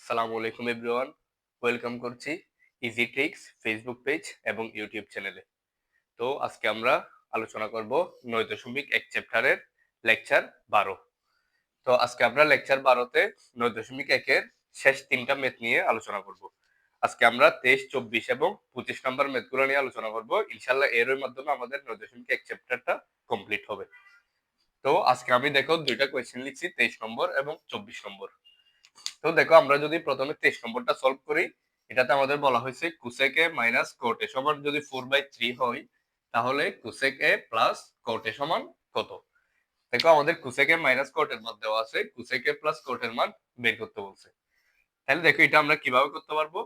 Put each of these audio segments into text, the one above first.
আসসালামু আলাইকুম everyone, welcome করছি ইজি ট্রিক্স ফেসবুক পেজ এবং ইউটিউব চ্যানেলে। তো আজকে আমরা আলোচনা করব 9.1 চ্যাপ্টারের লেকচার 12। তো আজকে আমরা লেকচার 12তে 9.1 এর শেষ তিনটা ম্যাথ নিয়ে আলোচনা করব। আজকে আমরা 23, 24 এবং 25 নম্বর ম্যাথগুলো নিয়ে আলোচনা করব। ইনশাআল্লাহ এর মাধ্যমে আমাদের 9.1 চ্যাপ্টারটা কমপ্লিট হবে। তো আজকে আমি দেখো দুইটা কোয়েশ্চেন লিখছি, 23 নম্বর এবং 24 নম্বর। তো দেখো আমরা যদি প্রথমে 23 নম্বরটা সলভ করি, এটাতে আমাদের বলা হয়েছে কোসেক এ মাইনাস কোট এ সমান যদি 4/3 হয়, তাহলে কোসেক এ প্লাস কোট এ সমান কত। দেখো আমাদের কোসেক এ মাইনাস কোট এর মান দেওয়া আছে, কোসেক এ প্লাস কোট এর মান বের করতে বলছে। তাহলে দেখো এটা আমরা কিভাবে করতে পারবো।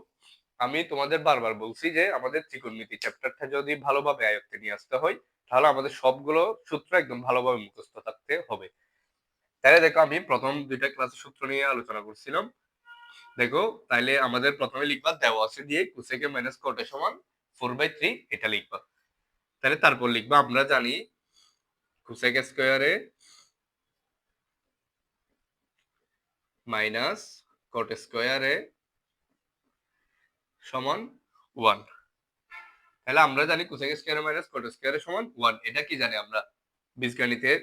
আমি তোমাদের বারবার বলছি যে আমাদের ত্রিকোণমিতি চ্যাপ্টারটা যদি ভালোভাবে আয়ত্তে নিয়ে আসতে হয়, তাহলে আমাদের সবগুলো সূত্র একদম ভালোভাবে মুখস্থ থাকতে হবে। তাহলে দেখো আমি প্রথম দুইটা ক্লাসের সূত্র নিয়ে আলোচনা করছিলাম। দেখো তাইলে আমাদের প্রথমে লিখবা দেওয়া আছে দিয়ে কোসেক এ মাইনাস কোট এ সমান 4/3, এটা লিখবা। তাহলে তারপর লিখবা আমরা জানি কোসেক স্কয়ারে মাইনাস কোট স্কয়ারে সমান 1। তাহলে আমরা জানি কোসেক স্কয়ারে মাইনাস কোট স্কয়ারে সমান 1, এটা কি জানি আমরা বীজগণিতের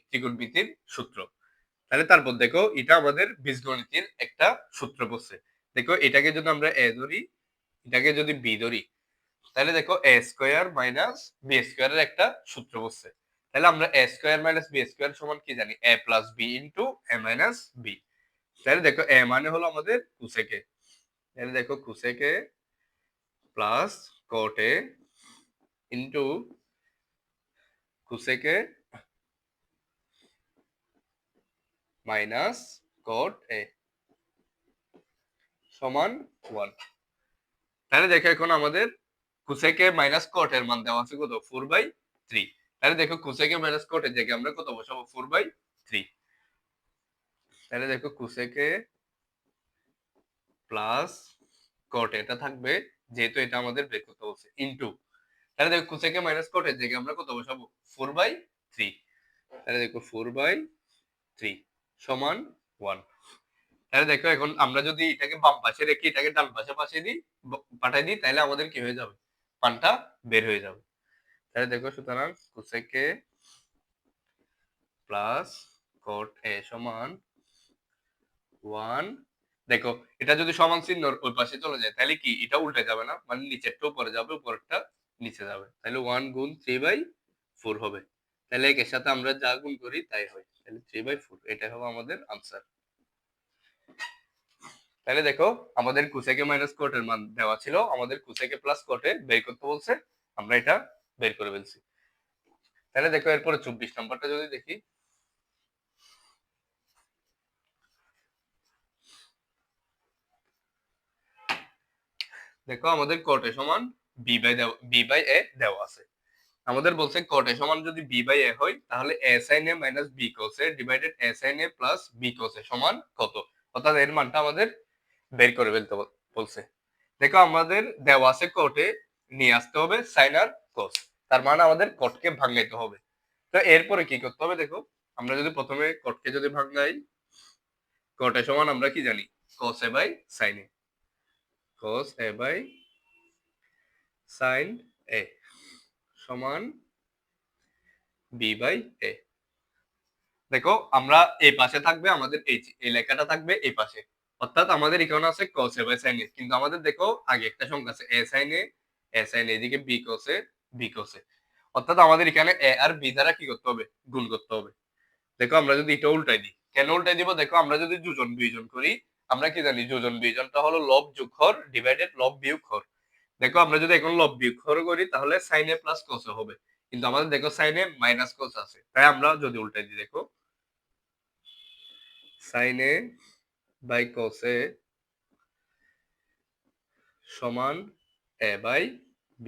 ত্রিকোণমিতির সূত্র। তাহলে তারপর দেখো এটা আমাদের বীজগণিতের একটা সূত্র বলছে। দেখো এটাকে যদি আমরা এ ধরি, এটাকে যদি বি ধরি, তাহলে দেখো এ স্কয়ার মাইনাস বি স্কয়ারের একটা সূত্র বসছে। তাহলে আমরা এ স্কয়ার মাইনাস বি স্কয়ার সমান কি জানি, এ প্লাস বি ইন্টু এ মাইনাস বি। তাহলে দেখো এ মানে হলো আমাদের কোসেকে, তাহলে দেখো কোসেকে প্লাস কোটে ইন্টু কোসেকে মাইনাস কোট এ সমান 1। তাহলে দেখো এখন আমাদের কোসেকে মাইনাস কোট এর মান দেওয়া আছে কত, 4/3। তাহলে দেখো কোসেকে মাইনাস কোট এর জায়গায় আমরা কত বসাবো, 4/3। তাহলে দেখো কোসেকে প্লাস কট এটা থাকবে, যেহেতু এটা আমাদের বের করতে বলছে, ইনটু তাহলে দেখো কোসেকে মাইনাস কট এর জায়গায় আমরা কত বসাবো, 4/3। তাহলে দেখো 4/3 সমান 1। তাহলে দেখো এখন আমরা যদি এটাকে বাম পাশে রেখে এটাকে ডান পাশে পাঠাই দিই, তাহলে আমাদের কি হয়ে যাবে, মানটা বের হয়ে যাবে। তাহলে দেখো সুতরাং কোসেকে প্লাস কট এ সমান 1। দেখো এটা যদি সমান চিহ্ন ওই পাশে চলে যায়, তাহলে কি এটা উল্টে যাবে না, মানে নিচেরটা উপরে যাবে, উপরেরটা নিচে যাবে। তাহলে 1 গুণ 3/4 হবে। তাহলে এর সাথে আমরা যা গুণ করি তাই হয়, তাহলে 3/4 এটা হবে আমাদের আনসার। তাহলে দেখো আমাদের কোসেকে মাইনাস কোটের মান দেওয়া ছিল, আমাদের কোসেকে প্লাস কোটে বের করতে বলছে, আমরা এটা বের করে ফেলছি। তাহলে দেখো এরপরে 24 নম্বরটা যদি দেখি, দেখো আমাদের কোটে সমান বি বাই এ দেওয়া আছে। আমাদের বলছে কট এ সমান যদি বি বাই এ হয়, তাহলে এ সাইন এ মাইনাস বি কস এ ডিভাইডেড এ সাইন এ প্লাস বি কস এ সমান কত। অর্থাৎ এর মানটা আমাদের বের করে ফেলতে বলছে। দেখো আমাদের দেওয়া আছে কটে নিয়ে আসতে হবে সাইন আর কস, তার মানে আমাদের কটকে ভাঙাইতে হবে। তো এরপরে কি করতে হবে, দেখো আমরা যদি প্রথমে কটকে যদি ভাঙাই, কট এ সমান আমরা কি জানি, cos A by sine A, cos A by sine A সমান বি বাই এ। দেখো আমরা এই পাশে থাকবে আমাদের এই লেখাটা থাকবে এই পাশে, অর্থাৎ আমাদের এখানে আছে cos a by sin a, কিন্তু আমাদের দেখো আগে একটা সংখ্যা আছে a sin a এদিকে b cos a b cos a, অর্থাৎ আমাদের এখানে a আর b দ্বারা কি করতে হবে, গুণ করতে হবে। দেখো আমরা যদি এটা উল্টাই দিই, কেন উল্টাই দিব, দেখো আমরা যদি যোজন বিয়োজন করি, আমরা কি জানি যোজন বিয়োজনটা হলো লব যোগ হর ডিভাইডেড লব বিয়োগ হর। দেখো আমরা যদি এখন লব বিয়োগ হর করি, তাহলে sin a plus cos a হবে, কিন্তু আমাদের দেখো sin a মাইনাস cos আছে, তাই আমরা যদি উল্টাই দিই, দেখো sin a by cos a সমান a বাই b।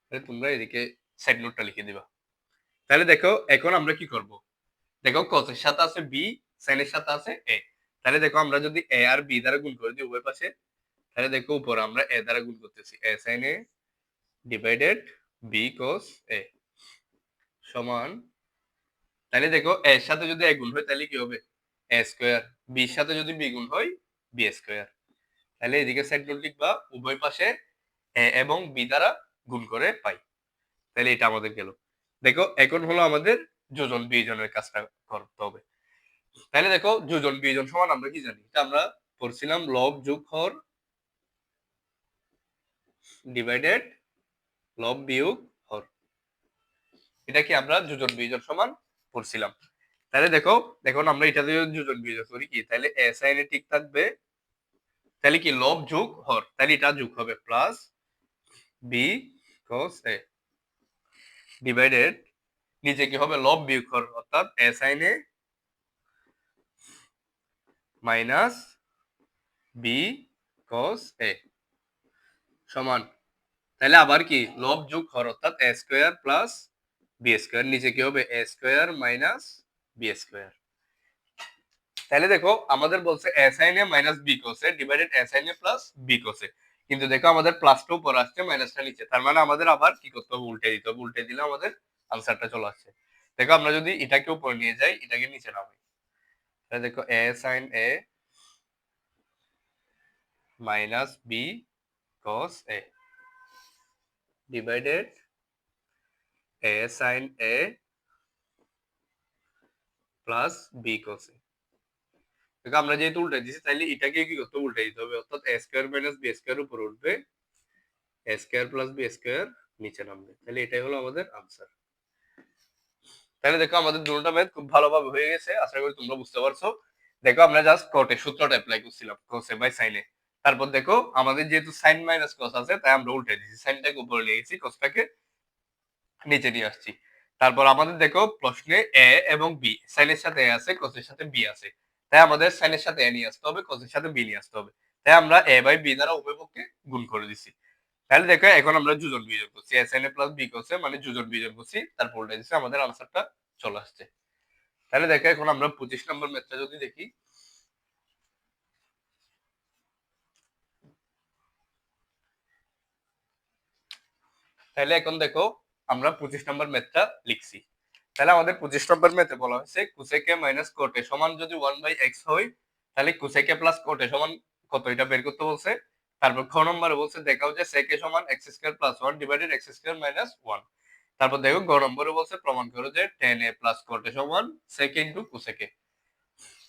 তাহলে তোমরা এদিকে সাইড নোটটা লিখে দিবা। তাহলে দেখো এখন আমরা কি করব, দেখো cos এর সাথে আছে b, sin এর সাথে আছে a। তাহলে দেখো আমরা যদি a আর b দ্বারা গুণ করে দিই উভয় পাশে, তাহলে দেখো উপরে আমরা a দ্বারা গুণ করতেছি, a sin a divided b cos a সমান, তাহলে দেখো a এর সাথে যদি a গুণ হয় তাহলে কি হবে, a স্কয়ার, b এর সাথে যদি b গুণ হয় বি স্কোয়ার। তাহলে এদিকে সাইড নোট লিখবা উভয় পাশে এ এবং বি দ্বারা গুণ করে পাই। তাহলে এটা আমাদের গেল। দেখো এখন হলো আমাদের যোজন বিয়োজনের কাজটা করতে হবে। তাহলে দেখো যোজন বিয়োজন সমান আমরা কি জানি, এটা আমরা পড়ছিলাম লব যোগ হর ডিভাইডেড লব বিয়োগ হর। এটা কি আমরা যোজন বিয়োজন সমান পড়ছিলাম। তাহলে দেখো এখন আমরা এটা দিয়ে যোজন বিয়োজন করি কি, তাহলে এ সাইন এ ঠিক থাকবে, তাহলে কি লব যোগ হর, তাহলে এটা যোগ হবে প্লাস বি cos এ ডিভাইডেড নিচে কি হবে লব বিয়োগ হর অর্থাৎ এ সাইন এ মাইনাস বি cos এ সমান, তাহলে আবার কি লব যোগ হর অর্থাৎ এ স্কোয়ার প্লাস বি স্কোয়ার, নিচে কি হবে এ স্কোয়ার মাইনাস বি স্কোয়ার। তাহলে দেখো আমাদের বলছে এ সাইন এ মাইনাস বি cos এ ডিভাইডেড এ সাইন এ প্লাস বি cos এ, কিন্তু দেখো আমাদের প্লাসটা উপর আসছে মাইনাসটা নিচে, তার মানে আমাদের আবার কি করতে হবে উল্টে দিতে হবে, উল্টে দিলে আমাদের আনসারটা চলে আসছে। দেখো আমরা যদি এটাকে উপরে নিয়ে যাই এটাকে নিচে নামাই, তাহলে দেখো এ সাইন এ মাইনাস বি cos এ ডিভাইডেড এ সাইন এ প্লাস বি cos এ। দেখো আমরা যেহেতু উল্টে দিচ্ছি তাইলে এটাকে কি করতে উল্টে দিতে হবে, অর্থাৎ এ স্কোয়ার মাইনাস বি স্কোয়ার উপরে উঠবে, এ স্কোয়ার প্লাস বি স্কোয়ার নিচে নামবে, তাহলে এটাই হলো আমাদের আনসার। তাহলে দেখো আমাদের দুটোটা ম্যাথ খুব ভালোভাবে হয়ে গেছে, আশা করি তোমরা বুঝতে পারছো। দেখো আমরা জাস্ট কটে সূত্রটা অ্যাপ্লাই করছিলাম কোসে বাই সাইনে, তারপর দেখো আমাদের যেহেতু সাইন মাইনাস কস আছে তাই আমরা উল্টে দিয়েছি, সাইনটাকে উপরে নিয়ে গেছি কসটাকে নিচে নিয়ে আসছি। তারপর আমাদের দেখো প্রশ্নে এ এবং বি, সাইনের সাথে এ আছে কসের সাথে বি আছে, তাই আমাদের সাইনের সাথে এ নিয়ে আসতে হবে কসের সাথে বি নিয়ে আসতে হবে, তাই আমরা এ বাই বি দ্বারা উভয় পক্ষে গুণ করে দিছি। তাহলে দেখো এখন আমরা যোজন বিয়োজন করছি, S N A plus B cos A মানে যোজন বিয়োজন করছি, তারপর উল্টে দিচ্ছি, আমাদের আনসারটা চলে আসছে। তাহলে দেখো এখন আমরা 25 নম্বর ম্যাথটা যদি দেখি, তাহলে এখন দেখো আমরা 25 নম্বর ম্যাথটা লিখছি। তাহলে আমাদের 25 নম্বর ম্যাথে বলা হয়েছে কোসেকে মাইনাস কোটে সমান যদি 1/x হয় তাহলে কোসেকে প্লাস কোটে সমান কত এটা বের করতে বলছে। তারপর খ নম্বরে বলছে দেখাও যে সেকে সমান x square plus 1 divided x square minus 1। তারপর দেখো গ নম্বরে বলছে প্রমাণ করো যে tan a প্লাস কোটে সমান sec ইনটু কোসেকে।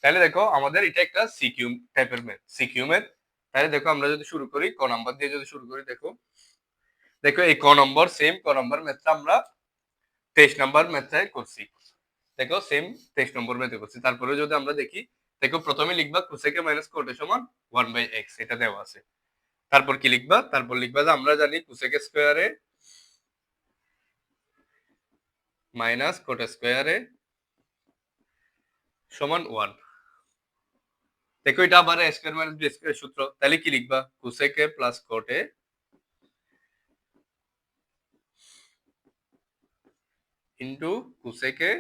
তাহলে দেখো আমাদের এটা একটা সিকিউ টাইপের ম্যাথ, সিকিউ ম্যাথ। তাহলে দেখো আমরা যদি শুরু করি ক নাম্বার দিয়ে যদি শুরু করি, দেখো দেখো এই ক নম্বর সেম ক নম্বর ম্যাথটা আমরা 23 নম্বর ম্যাথে করছি। দেখো সেম 23 নম্বর ম্যাথে করছি। তারপরে যদি আমরা দেখি, দেখো প্রথমে লিখবা কোসেকে মাইনাস কোটে সমান 1/x, এটা দেওয়া আছে। তারপর কি লিখবা, তারপর লিখবা যে আমরা জানি কোসেক স্কয়ারে মাইনাস কোট স্কয়ারে সমান 1। দেখো এটা আবার a square minus b square সূত্র, তাহলে কি লিখবা কোসেকে প্লাস কোটে ইনটু কোসেকে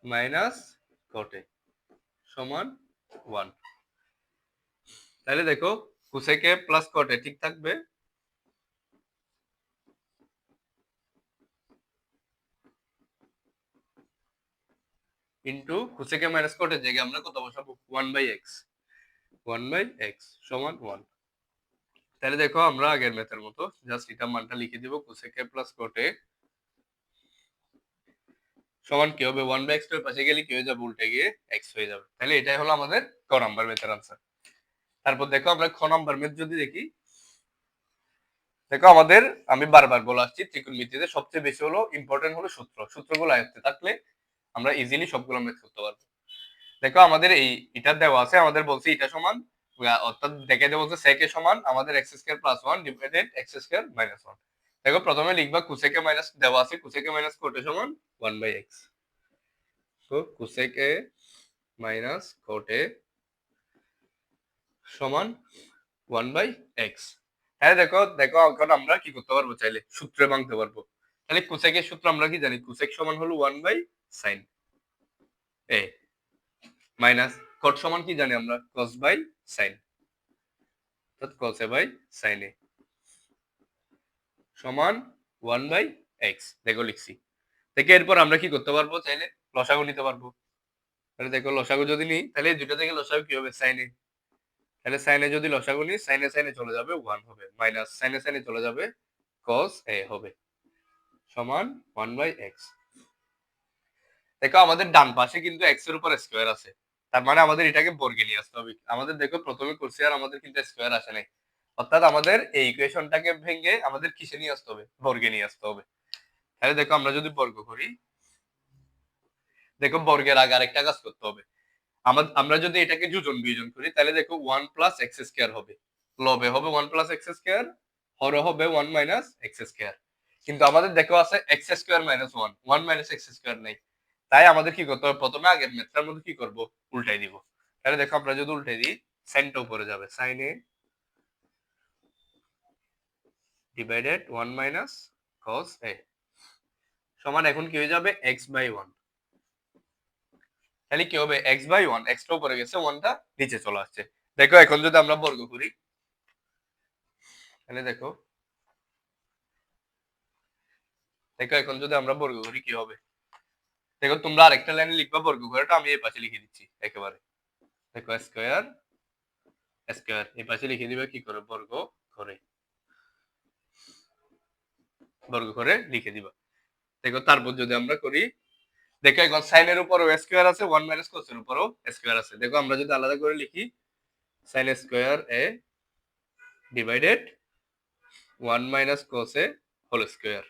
মাইনাস কোটে সমান 1। তাহলে দেখো কোসেকে প্লাস কোটে ঠিক থাকবে ইনটু কোসেকে মাইনাস কোটের জায়গায় আমরা কত বসাবো 1/x, 1/x সমান 1। তাহলে দেখো আমরা আগের ম্যাথের মতো জাস্ট এটা মানটা লিখে দিব, কোসেকে প্লাস কোটে সমান কি হবে 1/x এর পাশে গেলে কি হয়ে যাবে উল্টে গিয়ে x হয়ে যাবে। তাহলে এটাই হলো আমাদের ক নাম্বার ম্যাথের আনসার। তারপর দেখো আমরা খ নাম্বার ম্যাথ যদি দেখি, দেখো আমাদের আমি বারবার বলে আসছি ত্রিকোণমিতিতে সবচেয়ে বেশি হলো ইম্পর্টেন্ট হলো সূত্র, সূত্রগুলো আয়ত্তে থাকলে আমরা ইজিলি সবগুলো ম্যাথ করতে পারবো। দেখো আমাদের এই এটা দেওয়া আছে, আমাদের বলছে এটা সমান অর্থাৎ দেখে দেওয়া বলছে সেকে সমান আমাদের x square plus 1 divided x square minus 1। দেখো প্রথমে লিখবা কোসেকে মাইনাস দেওয়া আছে কোসেকে মাইনাস কোটে সমান 1/x, তো কোসেকে মাইনাস কোটে সমান 1/x। হ্যাঁ দেখো দেখো এখন আমরা কি করতে পারবো, চাইলে সূত্রে ভাঙতে পারবো। তাহলে কোসেকের সূত্র আমরা কি জানি, কোসেক সমান হলো 1/sin এ মাইনাস কট সমান কি জানি আমরা cos/sin, অর্থাৎ cos a by sin a সমান 1/x। দেখো লিখছি। থেকে এরপর আমরা কি করতে পারবো, চাইলে লসাগু নিতে পারবো। তাহলে দেখো লসাগু যদি নিই তাহলে এই দুটো থেকে লসাগু কি হবে সাইন এ, তাহলে সাইনে যদি লসাগু নিই সাইনে সাইনে চলে যাবে 1 হবে, মাইনাস সাইনে সাইনে চলে যাবে cos a হবে, সমান 1/x। দেখো আমাদের ডান পাশে কিন্তু x এর উপর স্কয়ার আছে, তার মানে আমাদের এটাকে বর্গে নিয়ে আসতে হবে। আমাদের দেখো প্রথমে করছি আর আমাদের কিন্তু স্কয়ার আসে নাই, অর্থাৎ আমাদের এই ইকুয়েশনটাকে ভেঙে আমাদের কিসে নিয়ে আসতে হবে, বর্গে নিয়ে আসতে হবে। তাহলে দেখো আমরা যদি বর্গ করি, দেখো বর্গের আগে আরেকটা কাজ করতে হবে। আমরা যদি এটাকে যোজন বিয়োজন করি তাহলে দেখো 1 প্লাস এক্স স্কয়ার হবে, লবে হবে 1 প্লাস এক্স স্কয়ার, হরে হবে 1 মাইনাস এক্স স্কয়ার। কিন্তু আমাদের দেখো আছে x square minus 1, 1 minus x square নাই। তাই আমাদের কি করতে হবে, প্রথমে আগের মেথডের মধ্যে কি করব, উল্টাই দিব। তাহলে দেখো আমরা যদি উল্টাই দিই সাইনটা উপরে যাবে, sine A divided 1 minus cos a সমান এখন কি হয়ে যাবে x/1। তাহলে কি হবে x/1, x টা উপরে গেছে 1 টা নিচে চলে আসছে। দেখো এখন যদি আমরা বর্গ করি তাহলে দেখো এখন যদি আমরা বর্গ করি কি হবে, দেখো তোমরা আরেকটা লাইনে লিখবা বর্গ করাটা, আমি এই পাশে লিখে দিচ্ছি একেবারে। দেখো স্কয়ার স্কয়ার এই পাশে লিখে দিবে কি করে, বর্গ করে, বর্গ করে লিখে দিবা। দেখো তারপর যদি আমরা করি, দেখো এখন সাইনের উপরও স্কয়ার আছে, 1 মাইনাস cos এর উপরও স্কয়ার আছে। দেখো আমরা যদি আলাদা করে লিখি sin square a divided 1 minus cos a whole square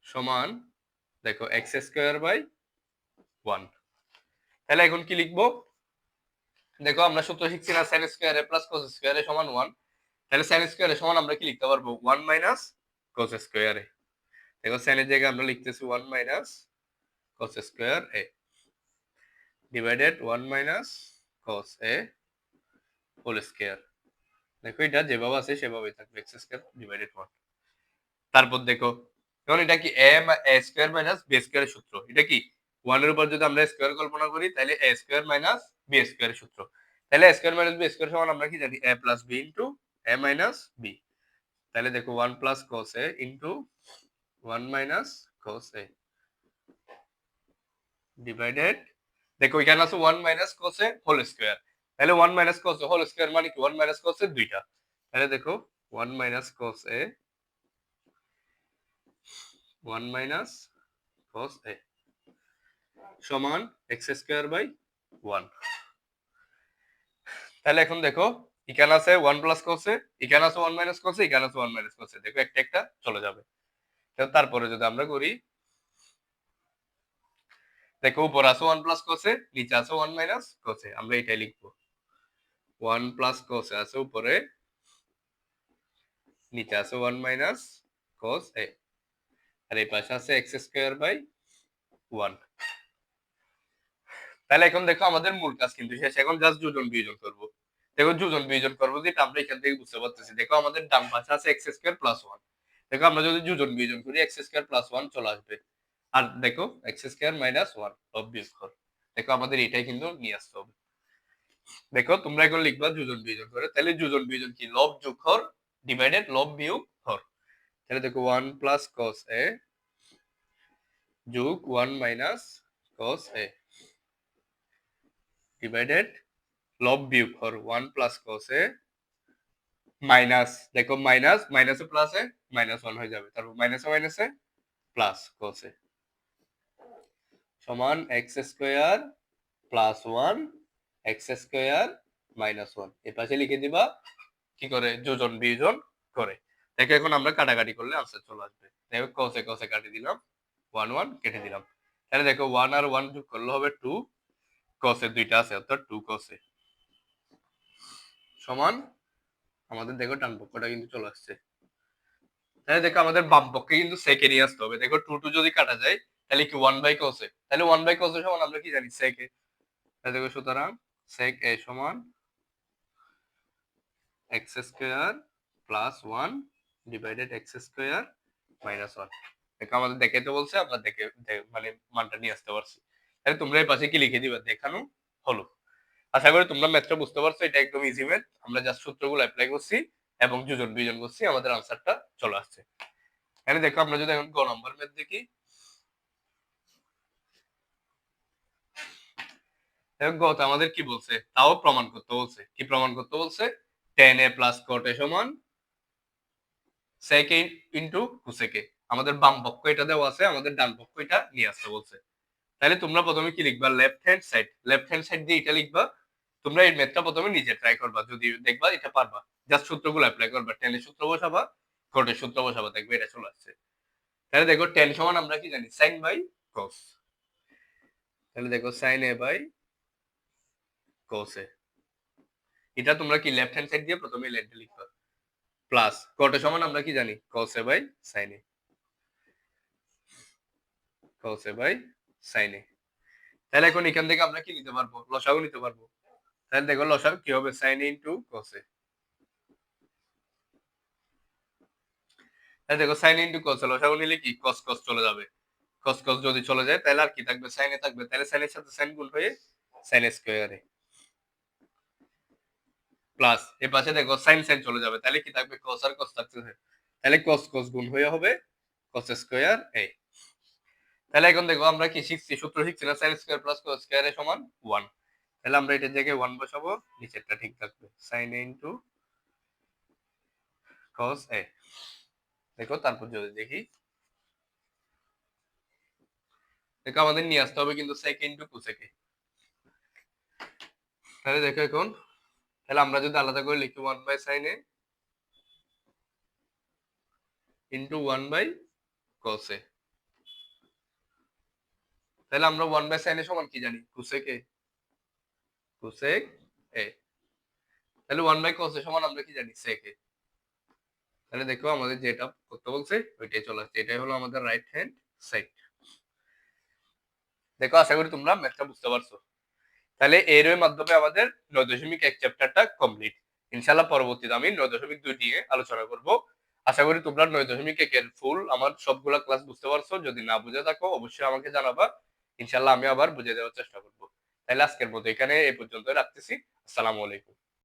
সমান দেখো x স্কয়ার বাই 1। তাহলে এখন কি লিখবো, দেখো আমরা সূত্র শিখছি না sin square a plus cos square a সমান 1। তাহলে sin স্কয়ার a সমান আমরা কি লিখতে পারবো 1 মাইনাস cos স্কয়ার a। দেখো sin এর জায়গায় আমরা লিখতেছি 1 minus cos square a divided 1 minus cos a whole square. দেখো এটা যেভাবে আছে সেভাবেই থাকবে, x স্কয়ার ডিভাইডেড 1। তারপর দেখো এখন এটা কি a স্কয়ার মাইনাস b স্কয়ারের সূত্র, এটা কি 1 এর উপর যদি আমরা স্কয়ার কল্পনা করি তাহলে a স্কয়ার মাইনাস b স্কয়ারের সূত্র। তাহলে a square minus b square সমান আমরা কি জানি a plus b into a minus b। তাহলে দেখো 1 plus cos a into 1 minus cos a divided, দেখো এখানে আছে 1 minus cos a whole square. তাহলে 1 minus cos a whole square মানে কি 1 মাইনাস cos a দুইটা। তাহলে দেখো 1 minus cos a 1 minus cos a সমান x স্কয়ার বাই 1। তাহলে এখন দেখো এখানে আছে 1 প্লাস cos a, এখানে আছে 1 মাইনাস cos a, এখানে আছে 1 মাইনাস cos a, দেখো একটা একটা চলে যাবে। তারপরে যদি আমরা করি, দেখো উপর আছে 1 প্লাস cos a, নিচে আছে 1 মাইনাস cos a, আমরা এটাই লিখবো 1 প্লাস cos a আছে উপরে, নিচে আছে 1 মাইনাস cos a, আর এই পাশে আছে x স্কয়ার বাই 1। তাহলে এখন দেখো আমাদের মূল কাজ কিন্তু শেষ, এখন জাস্ট যোজন বিয়োজন করব। দেখো যোজন বিয়োজন করব যেটা আমরা এখান থেকে বুঝতে পারতেছি। দেখো আমাদের ডান পাশে আছে x স্কয়ার প্লাস 1, দেখো আমরা যদি যোজন বিয়োজন করি x স্কয়ার প্লাস 1 চলে আসবে, আর দেখো x স্কয়ার মাইনাস 1 লব বিয়োগ কর। দেখো আমাদের এটাই কিন্তু নিয়ে আসতে হবে। দেখো তোমরা এখন লিখবা যোজন বিয়োজন করে, তাহলে যোজন বিয়োজন কি লব যোগ হর ডিভাইডেড লব বিয়োগ হর। তাহলে দেখো 1 প্লাস cos a যোগ 1 মাইনাস cos a ডিভাইডেড লব বিয়োগ হর 1 প্লাস cos a মাইনাস, দেখো মাইনাস মাইনাসে প্লাসে মাইনাস 1 হয়ে যাবে, তারপর মাইনাসে মাইনাসে প্লাস cos a সমান x square plus 1 x square minus 1। এই পাশে লিখে দিবা কি করে, যোজন বিয়োজন করে। দেখো এখন আমরা কাটাকাটি করলে আনসার চলে আসবে। দেখো cos a cos a কাটি দিলাম, 1 1 কেটে দিলাম। তাহলে দেখো 1 আর 1 যোগ করলে হবে 2, cos a দুইটা আছে অর্থাৎ 2 cos a সমান আমাদের দেখো ডান পক্ষটা কিন্তু চলে আসছে। তাহলে দেখো আমাদের বাম পক্ষে কিন্তু sec a নিয়ে আসতে হবে। দেখো 2 2 যদি কাটা যায় তাহলে কি 1 বাই cos a, তাহলে 1 বাই cos a সমান আমরা কি জানি sec a। তাহলে দেখো সুতরাং sec a সমান x square plus 1 divided x square minus 1। দেখো আমাদের দেখাইতে বলছে, আমরা মানে মানটা নিয়ে আসতে পারছি। তাহলে তোমরা এই পাশে কি লিখে দিবা, দেখানো হলো। আশা করি তোমরা ম্যাথটা বুঝতে পারছো, এটা একদম ইজি ম্যাথ। আমরা জাস্ট সূত্রগুলো অ্যাপ্লাই করছি এবং যোজন বিয়োজন করছি, আমাদের আনসারটা চলে আসছে। এখানে দেখো আমরা যদি এখন গ নাম্বার ম্যাথ দেখি, গত আমাদের কি বলছে, তাও প্রমাণ করতে বলছে। কি প্রমাণ করতে বলছে? tan a plus cot a সমান sec a into cosec a। আমাদের বাম পক্ষ এটা দেওয়া আছে, আমাদের ডান পক্ষ এটা নিয়ে আসতে বলছে। তাহলে তোমরা প্রথমে কি লিখবা? লেফট হ্যান্ড সাইড দিয়ে এটা লিখবা। তোমরা এই ম্যাথটা প্রথমে নিজে ট্রাই করবা, যদি দেখবা এটা পারবা, জাস্ট সূত্রগুলো অ্যাপ্লাই করবা। tan এর সূত্র বসাবা, cot এর সূত্র বসাবা, দেখবে এটা চলে আসছে। তাহলে দেখো tan সমান আমরা কি জানি? sin by cos। তাহলে দেখো sin a by cos a, এটা তোমরা কি লেফট হ্যান্ড সাইড দিয়ে প্রথমে লেটে লিখবা। প্লাস cot সমান আমরা কি জানি? cos a by sin a, cos a by sin a। তাহলে এখন এখান থেকে আমরা কি নিতে পারবো? লসাগু নিতে পারবো। তাহলে দেখো লসাগু কি হবে? sin a into cos a। তাহলে দেখো sin a into cos a, লসাগু নিলে কি cos cos চলে যাবে। cos cos যদি চলে যায় তাহলে আর কি থাকবে? sin a থাকবে। তাহলে sin এর সাথে sin গুণ হয়ে sin স্কয়ার a প্লাস এর পাশে দেখো sin sin চলে যাবে, তাহলে কি থাকবে? cos আর cos থাকতেছে। তাহলে cos cos গুণ হয়ে হবে cos স্কয়ার a। তাহলে এখন দেখো আমরা কি শিখছি? সূত্র শিখছি না? sin square plus cos square a সমান 1। তাহলে আমরা এটার জায়গায় 1 বসাবো, নিচেরটা ঠিক থাকবে sin a into cos a। দেখো তারপর যদি দেখি, দেখো আমাদের নিয়ে আসতে হবে কিন্তু sec ইনটু cosec a। তাহলে দেখো এখন, তাহলে আমরা যদি আলাদা করে লিখি 1 by sin a into 1 by cos a, তাহলে আমরা 1 বাই sin a সমান কি জানি? cosec a, cosec a। তাহলে 1 বাই cos a সমান আমরা কি জানি? sec a। তাহলে দেখো আমাদের যেটা করতে বলছে ওইটাই চলে আসছে, এটাই হলো আমাদের রাইট হ্যান্ড সাইড। দেখো আশা করি তোমরা ম্যাথটা বুঝতে পারছো। তাহলে এর মাধ্যমে আমাদের 9.1 চ্যাপ্টারটা কমপ্লিট। ইনশাআল্লাহ পরবর্তীতে আমি 9.2 নিয়ে আলোচনা করব। আশা করি তোমরা 9.1 এর ফুল আমার সবগুলা ক্লাস বুঝতে পারছো। যদি না বুঝে থাকো অবশ্যই আমাকে জানাবা, ইনশাআল্লাহ আমি আবার বুঝিয়ে দেওয়ার চেষ্টা করব। তাহলে আজকের মতো এখানে এই পর্যন্ত রাখতেছি। আসসালামু আলাইকুম।